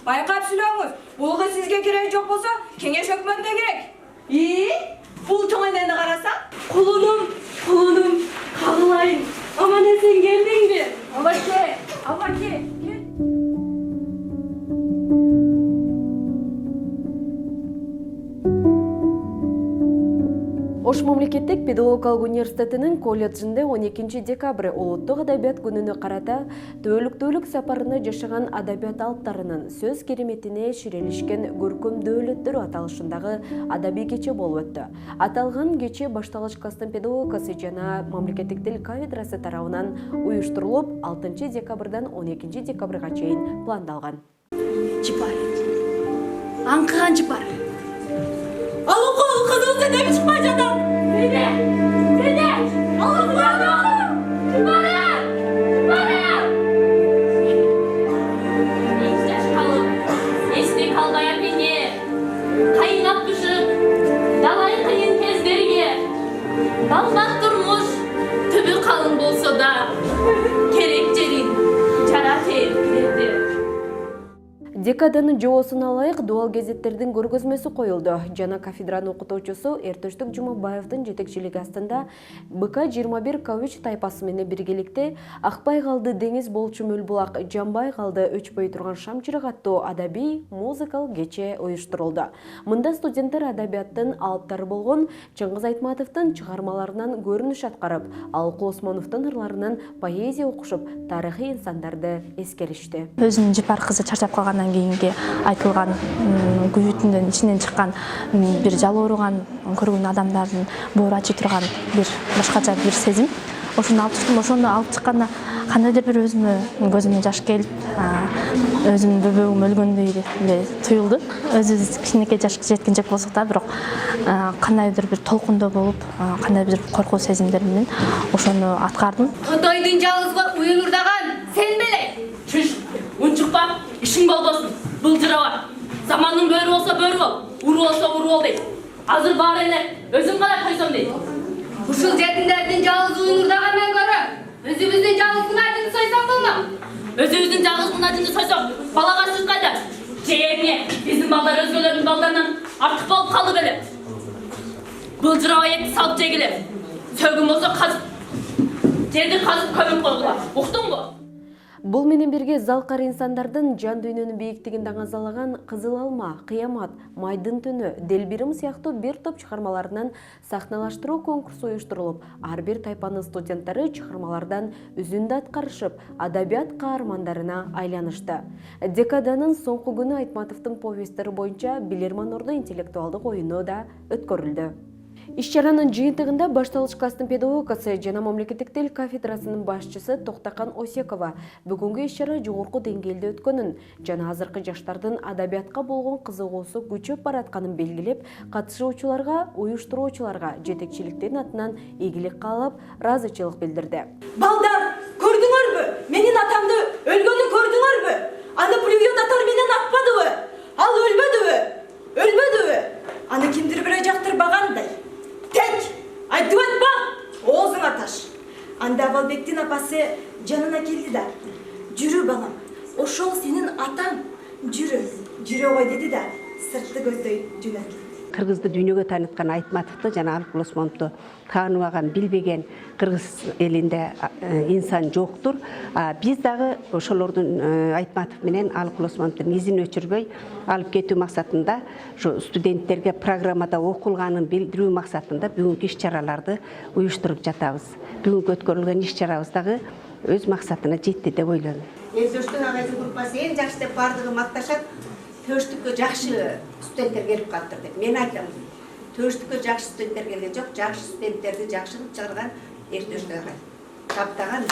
байкап сүйлөңүз. Бул кыз сизге кереги жок болсо, кеңеш өкмөтүнө керек. Бул чоң энени караса, кулунум, кагылайын. Аман эсен келдиңби? Абаке. Ош мамлекеттик педагогикалык университетинин колледжинде 12 декабрь улуттук адабият күнүнө карата төөлүк сапарына жашаган адабият алыптарынын сөз кереметине ширелишкен көркөм дөөлөттөр аталышындагы адабий кече болуп өттү. Аталган кече башталгыч класстын педагогикасы жана мамлекеттик тил кафедрасы тарабынан уюштурулуп 6 декабрдан 12 декабрга чейин пландалган. Жыпар. Аңкыган жыпар. Алуу кызыңызды деп чыкпай жатам. Дене. Алуу Esne kalmaya beni. Kayın atmışım. Dalay kıyın tezlerge. Dalmak durmuş. Tübü kalın bolsa da. Kerekçerin. Çarat ettirdi. Декаданын жоосун алайык дуал газеттердин көргөзмөсү коюлду. Жана кафедранын окутуучусу Эртөштүк Жумабаевдин жетекчилиги астында БК-21 Кавич тайпасы менен биргеликте Акпай калды деңиз болчу мөл булак, жанбай калды өчпөй турган шамчырак аттуу адабий музыкалык кече уюштурулду. Мында студенттер адабияттын алыптары болгон Чыңгыз Айтматовдун чыгармаларынан көрүнүш аткарып, Алкул Осмоновдун ырларынан поэзия окушуп, тарыхый инсандарды эскеришти. Өзүнүн жыпар кызы чарчап калгандан кийинки айтылган күйүтүндөн ичинен чыккан бир жалооруган көргөн адамдардын боору ачы турган бир башкача бир сезим. Ошону алып чыкканда кандайдыр бир өзүмө көзүмө жаш келип, өзүмдүн бөбөгүм өлгөндөй эле туюлду. Өзүбүз кичинекей жашка жеткен жок болсок да, бирок кандайдыр бир толкундо болуп, кандайдыр бир коркуу сезимдер менен ошону аткардым. Кытайдын жалгызга уюлурдаган сен беле. Чүш, унчукпа, ишиң болбосун. Былжырабат. Замандын бөрү болсо бөрү бол, уру болсо уру бол дейт. Азыр баары эле өзүм карап койсом дейт. Ушул жетиндердин жалгыз уюлурдагандан көрө өзүбүздүн жалгыз кунажынды сойсок болмок. Өзүбүздүн жалгыз кунажынды сойсок, балага сүт кайда? Же эмне, биздин балдар өзгөлөрдүн балдарынан артык болуп калды беле. Былжырабай этти салып жегиле. Сөгүн болсо казып. Жерди казып көмүп койгула. Уктуңбу? Бул менен бирге залкар инсандардын жан дүйнөнүн бийиктигин даңазалаган Кызыл алма, Кыямат, Майдын түнү, Делбирим сыяктуу бир топ чыгармаларынан сахналаштыруу конкурсу уюштурулуп, ар бир тайпанын студенттери чыгармалардан үзүндү аткарышып, адабият каармандарына айланышты. Декаданын соңку күнү Айтматовдун повесттери боюнча Билерман Ордо интеллектуалдык оюну да өткөрүлдү. Иш-чаранын жыйынтыгында башталгыч класстын педагогикасы жана мамлекеттик тил кафедрасынын башчысы Токтакан Осекова бүгүнкү иш-чара жогорку деңгээлде өткөнүн жана азыркы жаштардын адабиятка болгон кызыгуусу күчөп баратканын белгилеп, катышуучуларга, уюштуруучуларга жетекчиликтин атынан ийгилик каалап, ыраазычылык билдирди. Балдар, көрдүңөрбү? Менин атамды өлгөнүн көрдүңөрбү? Аны пулемет атар менен атпадыбы? Ал өлбөдүбү? Аны кимдир бире жактырбагандай. Тек, айтып атпа, оозуңа таш. Анда Абалбектин апасы жанына келди да. Жүрү балам, ошол сенин атаң. Жүрө кой деди да, сыртты көздөй жөнөттү. Кыргызды дүйнөгө тааныткан Айтматовду жана Алкул Осмоновду тааныбаган, билбеген кыргыз элинде инсан жоктур. Биз дагы ошолордун Айтматов менен Алкул Осмоновдун изин өчүрбөй алып кетүү максатында, студенттерге программада окулганын билдирүү максатында бүгүнкү иш-чараларды уюштуруп жатабыз. Бүгүнкү өткөрүлгөн иш-чарабыз дагы өз максатына жетти деп ойлойм. Эртөштүн агайдын группасы эң жакшы деп бардыгы макташат. Төштүккө жакшы студенттер келип калыптыр деп мен айтам. Төштүккө жакшы студенттер келген жок, жакшы студенттерди жакшы кылып чыгарган Эртөштүк агай. Таптаган